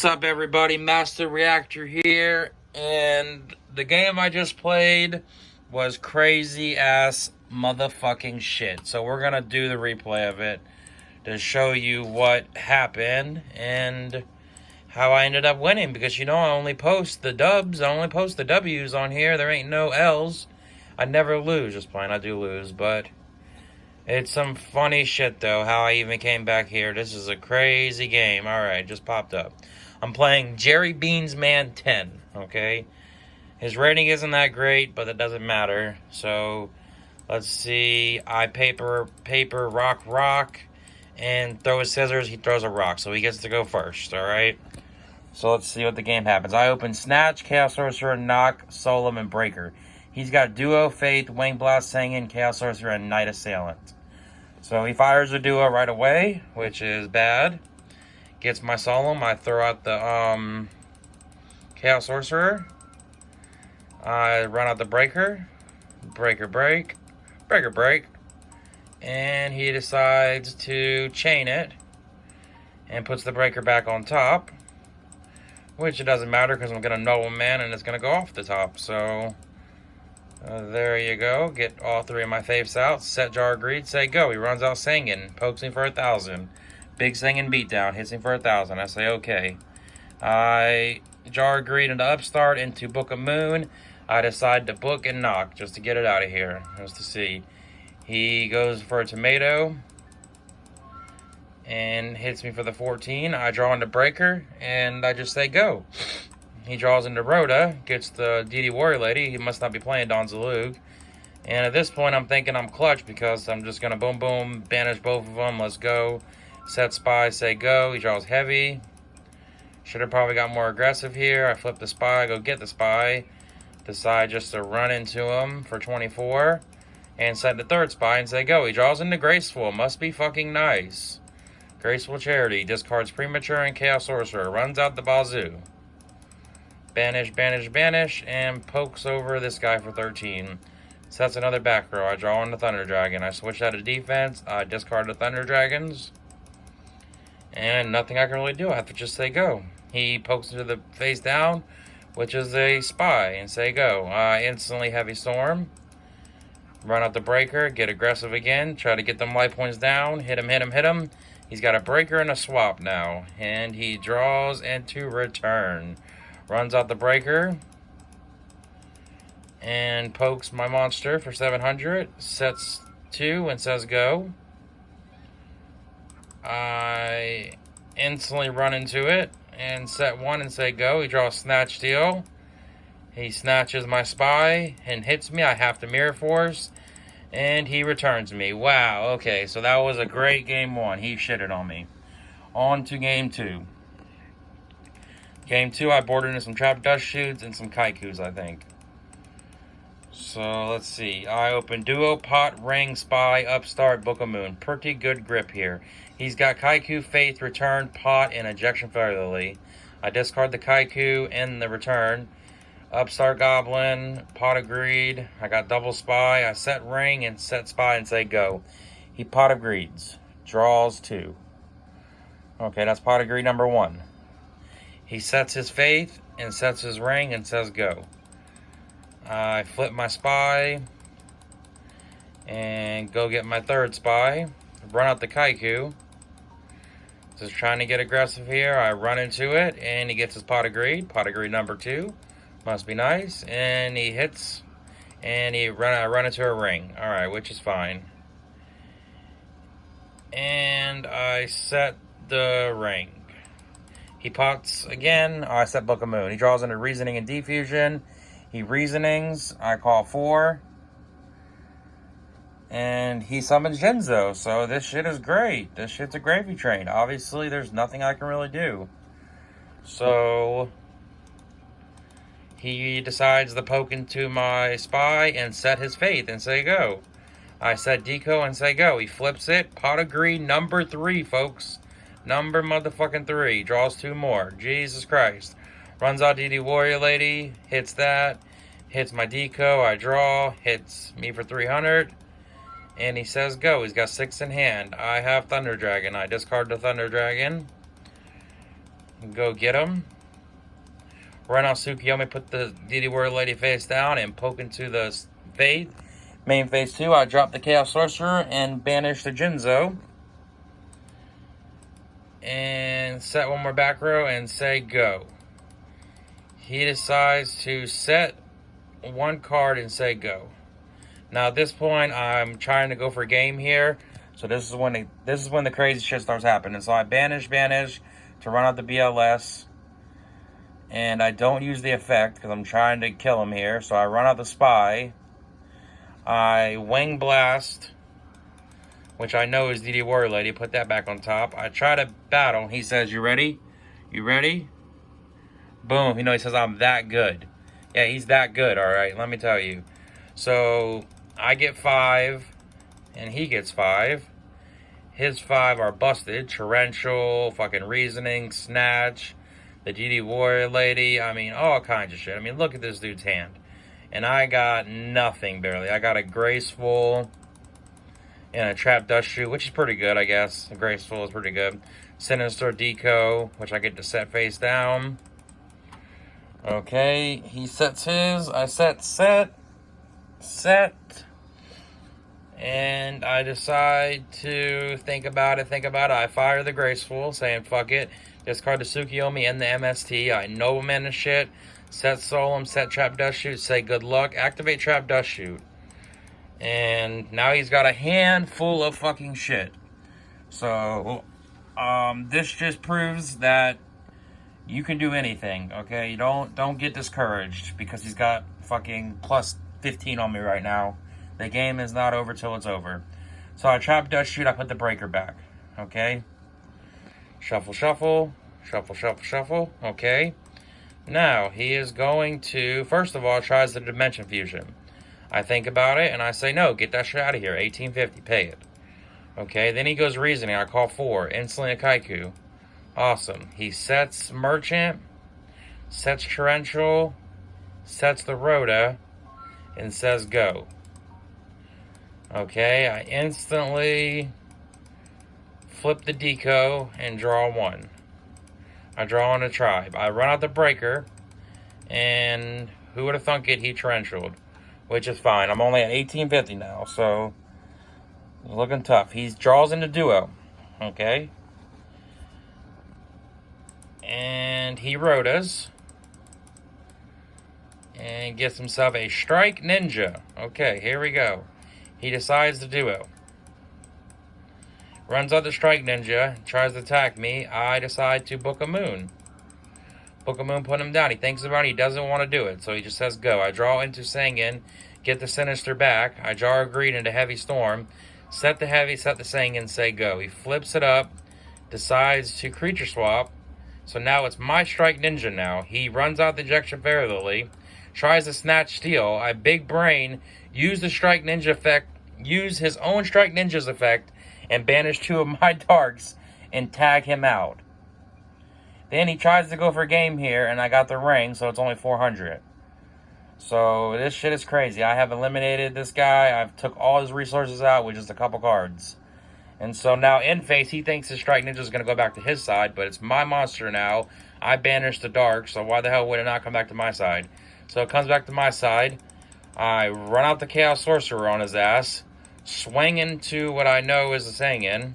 What's up, everybody? Master Reactor here, and the game I just played was crazy ass motherfucking shit. So we're gonna do the replay of it to show you what happened and how I ended up winning, because you know I only post the dubs, I only post the W's on here. There ain't no L's. I never lose. Just playing, I do lose, but it's some funny shit though, how I even came back here. This is a crazy game. Alright, just popped up. I'm playing Jerrybeansman10, okay? His rating isn't that great, but it doesn't matter. So, let's see. I paper, rock, and throw his scissors. He throws a rock, so he gets to go first, alright? So, let's see what the game happens. I open Snatch, Chaos Sorcerer, Knock, Solemn, and Breaker. He's got Duo, Faith, Wing Blast, Singing, Chaos Sorcerer, and Night Assailant. So, he fires a Duo right away, which is bad. Gets my Solemn. I throw out the Chaos Sorcerer. I run out the Breaker. Break. And he decides to chain it. And puts the Breaker back on top. Which it doesn't matter because I'm going to Noble Man and it's going to go off the top. So, there you go. Get all three of my faves out. Set Jar Greed. Say go. He runs out singing. Pokes me for 1,000. Big singing beatdown, hits him for 1,000. I say okay. I Jar Greed into Upstart, into Book of Moon. I decide to book and knock just to get it out of here. Just to see. He goes for a tomato and hits me for the 14. I draw into Breaker and I just say go. He draws into Rhoda, gets the DD Warrior Lady. He must not be playing Don Zalug. And at this point, I'm thinking I'm clutch because I'm just going to boom, boom, banish both of them. Let's go. Set Spy, say go. He draws heavy. Should have probably got more aggressive here. I flip the Spy, go get the Spy. Decide just to run into him for 24. And set the third Spy and say go. He draws into Graceful. Must be fucking nice. Graceful Charity. Discards Premature and Chaos Sorcerer. Runs out the Bazoo. Banish. And pokes over this guy for 13. Sets another back row. I draw on the Thunder Dragon. I switch out of defense. I discard the Thunder Dragons. And nothing I can really do. I have to just say go. He pokes into the face down, which is a Spy, and say go. Instantly Heavy Storm. Run out the Breaker. Get aggressive again. Try to get them life points down. Hit him. He's got a Breaker and a Swap now. And he draws into Return. Runs out the Breaker. And pokes my monster for 700. Sets 2 and says go. I instantly run into it and set 1 and say go. He draws Snatch Steal. He snatches my Spy and hits me. I have to Mirror Force. And he returns me. Wow, okay, so that was a great game 1. He shitted on me. On to game 2. Game 2, I boarded in some Trap Dust Shoots and some Kaikus, I think. So, let's see. I open Duo, Pot, Ring, Spy, Upstart, Book of Moon. Pretty good grip here. He's got Kaiku, Faith, Return, Pot, and Ejection Featherly. I discard the Kaiku and the Return. Upstart Goblin, Pot of Greed. I got Double Spy. I set Ring and set Spy and say go. He Pot of Greeds. Draws 2. Okay, that's Pot of Greed number 1. He sets his Faith and sets his Ring and says go. I flip my Spy and go get my third Spy. Run out the Kaiku. Just trying to get aggressive here. I run into it and he gets his Pot of Greed. Pot of Greed number 2. Must be nice. And he hits and I run into a ring. Alright, which is fine. And I set the ring. He pots again. I set Book of Moon. He draws into Reasoning and Defusion. He Reasonings. I call 4. And he summons Genzo. So this shit is great. This shit's a gravy train. Obviously, there's nothing I can really do. So he decides to poke into my Spy and set his Faith and say go. I set Deco and say go. He flips it. Pot of Greed number 3, folks. Number motherfucking 3. Draws 2 more. Jesus Christ. Runs out DD Warrior Lady. Hits that. Hits my Deco. I draw. Hits me for 300. And he says go. He's got 6 in hand. I have Thunder Dragon. I discard the Thunder Dragon. Go get him. Run out Tsukiyomi, put the DD Warrior Lady face down, and poke into the main phase 2. I drop the Chaos Sorcerer and banish the Jinzo. And set one more back row and say go. He decides to set one card and say go. Now at this point, I'm trying to go for game here. So this is when the crazy shit starts happening. So I banish to run out the BLS. And I don't use the effect because I'm trying to kill him here. So I run out the Spy. I Wing Blast, which I know is DD Warrior Lady. Put that back on top. I try to battle. He says, you ready? You ready? Boom. You know, he says, I'm that good. Yeah, he's that good, all right? Let me tell you. So I get 5, and he gets 5. His 5 are busted. Torrential, fucking Reasoning, Snatch, the DD Warrior Lady. I mean, all kinds of shit. I mean, look at this dude's hand. And I got nothing, barely. I got a Graceful and a Trap Dust Shoot, which is pretty good, I guess. A Graceful is pretty good. Sinister Deco, which I get to set face down. Okay, he sets his. I set. And I decide to think about it. I fire the Graceful, saying, fuck it. Discard the Tsukiyomi and the MST. I know him in the shit. Set Solemn, set Trap Dust Shoot, say good luck. Activate Trap Dust Shoot. And now he's got a hand full of fucking shit. So, this just proves that you can do anything, okay? You don't get discouraged because he's got fucking plus 15 on me right now. The game is not over till it's over. So I Trap Dust Shoot, I put the breaker back, okay? Shuffle, shuffle, shuffle, shuffle, shuffle, okay? Now, he is going to, first of all, tries the Dimension Fusion. I think about it, and I say, no, get that shit out of here. 1850, pay it. Okay, then he goes Reasoning. I call 4. Instantly a Kaiku. Awesome. He sets Merchant, sets Torrential, sets the Rhoda, and says go. Okay, I instantly flip the Deco and draw 1. I draw on a Tribe. I run out the Breaker, and who would have thunk it, he Torrentialed. Which is fine. I'm only at 1850 now, so looking tough. He draws into Duo, okay? And he Rhodas. And gets himself a Strike Ninja. Okay, here we go. He decides to Duo. Runs out the Strike Ninja, tries to attack me. I decide to Book a Moon. Book a Moon, put him down. He thinks about it. He doesn't want to do it, so he just says go. I draw into Sangan, get the Sinister back. I jar a Greed into Heavy Storm. Set the Heavy, set the Sangan, say go. He flips it up, decides to Creature Swap. So now it's my Strike Ninja now. He runs out the Ejection Fairy Lily, tries to Snatch Steel. I Big Brain, use the Strike Ninja effect, use his own Strike Ninja's effect, and banish 2 of my darks and tag him out. Then he tries to go for game here, and I got the ring, so it's only 400. So this shit is crazy. I have eliminated this guy. I've took all his resources out with just a couple cards. And so now in face, he thinks his Strike Ninja is going to go back to his side, but it's my monster now. I banished the dark, so why the hell would it not come back to my side? So it comes back to my side. I run out the Chaos Sorcerer on his ass, swing into what I know is a Sangan.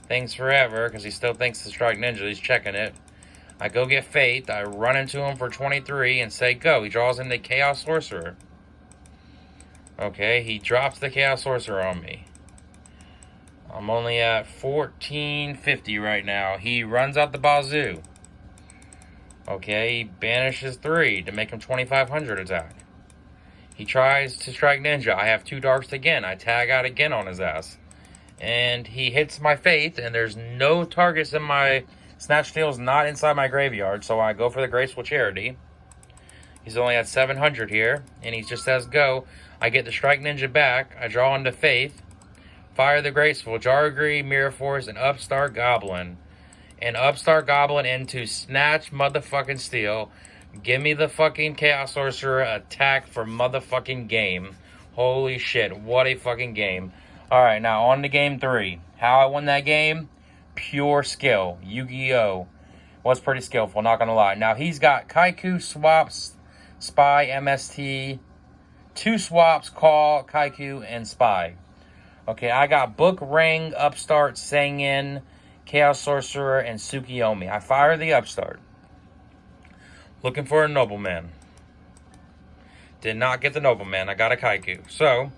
Things forever, because he still thinks the Strike Ninja. He's checking it. I go get Faith. I run into him for 23 and say go. He draws in the Chaos Sorcerer. Okay, he drops the Chaos Sorcerer on me. I'm only at 1450 right now. He runs out the Bazoo. Okay, he banishes 3 to make him 2500 attack. He tries to Strike Ninja. I have 2 darks again. I tag out again on his ass. And he hits my Faith, and there's no targets in my Snatch Steel's not inside my graveyard, so I go for the Graceful Charity. He's only at 700 here, and he just says go. I get the Strike Ninja back. I draw into Faith. Fire the Graceful, Jargree, Mirror Force, and Upstart Goblin. And Upstart Goblin into Snatch motherfucking Steel. Give me the fucking Chaos Sorcerer attack for motherfucking game. Holy shit, what a fucking game. Alright, now on to game 3. How I won that game? Pure skill. Yu-Gi-Oh! Was pretty skillful, not gonna lie. Now he's got Kaiku, Swaps, Spy, MST, 2 swaps, Call, Kaiku, and Spy. Okay, I got Book, Ring, Upstart, Sengen, Chaos Sorcerer, and Tsukiyomi. I fire the Upstart. Looking for a Nobleman. Did not get the Nobleman. I got a Kaiku. So,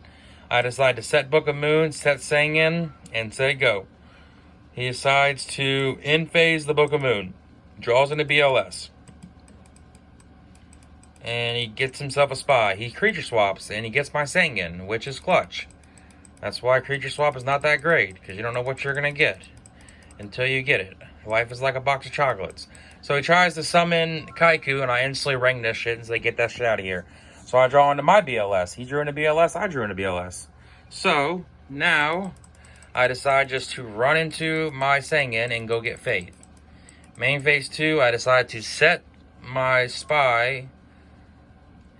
I decide to set Book of Moon, set Sengen, and say go. He decides to in-phase the Book of Moon. Draws into BLS. And he gets himself a Spy. He creature swaps, and he gets my Sengen, which is clutch. That's why creature swap is not that great, because you don't know what you're going to get until you get it. Life is like a box of chocolates. So he tries to summon Kaiku, and I instantly ring this shit and say, get that shit out of here. So I draw into my BLS. He drew into BLS, I drew into BLS. So, now, I decide just to run into my Sengen and go get Faith. Main phase 2, I decide to set my Spy,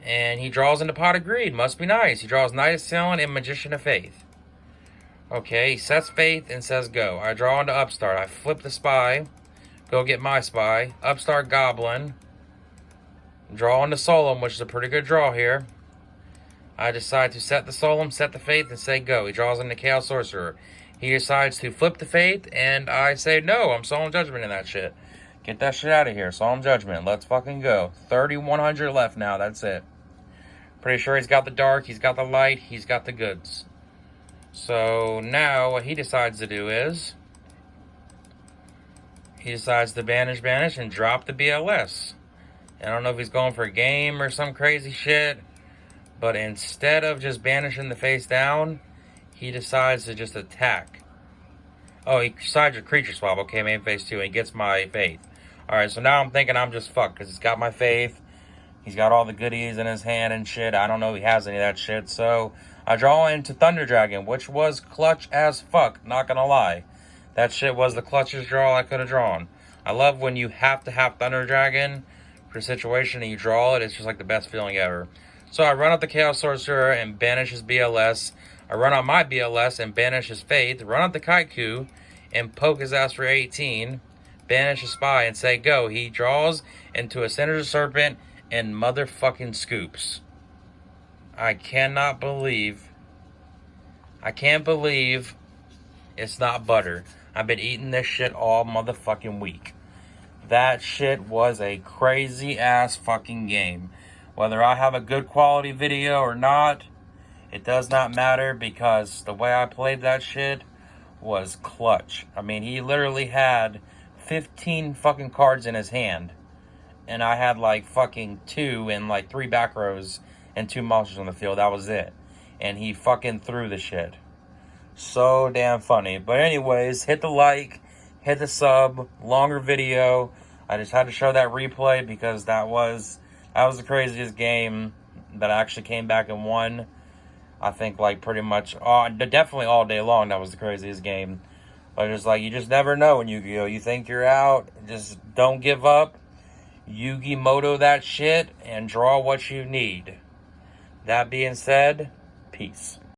and he draws into Pot of Greed. Must be nice. He draws Knight of Sailing and Magician of Faith. Okay, he sets Faith and says go. I draw into Upstart. I flip the Spy, go get my Spy. Upstart Goblin. Draw into Solemn, which is a pretty good draw here. I decide to set the Solemn, set the Faith, and say go. He draws into Chaos Sorcerer. He decides to flip the Faith, and I say no. I'm Solemn Judgment in that shit. Get that shit out of here. Solemn Judgment. Let's fucking go. 3,100 left now. That's it. Pretty sure he's got the dark, he's got the light, he's got the goods. So now what he decides to do is he decides to banish, and drop the BLS. I don't know if he's going for a game or some crazy shit, but instead of just banishing the face down, he decides to just attack. Oh, he decides to creature swap. Okay, main phase 2, and he gets my Faith. Alright, so now I'm thinking I'm just fucked, because he's got my Faith. He's got all the goodies in his hand and shit. I don't know if he has any of that shit. So, I draw into Thunder Dragon, which was clutch as fuck. Not gonna lie. That shit was the clutchest draw I could have drawn. I love when you have to have Thunder Dragon for a situation and you draw it. It's just like the best feeling ever. So, I run out the Chaos Sorcerer and banish his BLS. I run out my BLS and banish his Faith. Run out the Kaiku and poke his ass for 18. Banish his Spy and say go. He draws into a Sinister Serpent and motherfucking scoops. I can't believe it's not butter. I've been eating this shit all motherfucking week. That shit was a crazy ass fucking game. Whether I have a good quality video or not, it does not matter, because the way I played that shit was clutch. I mean, he literally had 15 fucking cards in his hand. And I had like fucking 2 and like 3 back rows and 2 monsters on the field. That was it. And he fucking threw the shit. So damn funny. But anyways, hit the like, hit the sub, longer video. I just had to show that replay because that was the craziest game that I actually came back and won. I think like pretty much, definitely all day long, that was the craziest game. But just like, you just never know in Yu-Gi-Oh! You think you're out, just don't give up. Yu-Gi-Moto that shit and draw what you need. That being said, peace.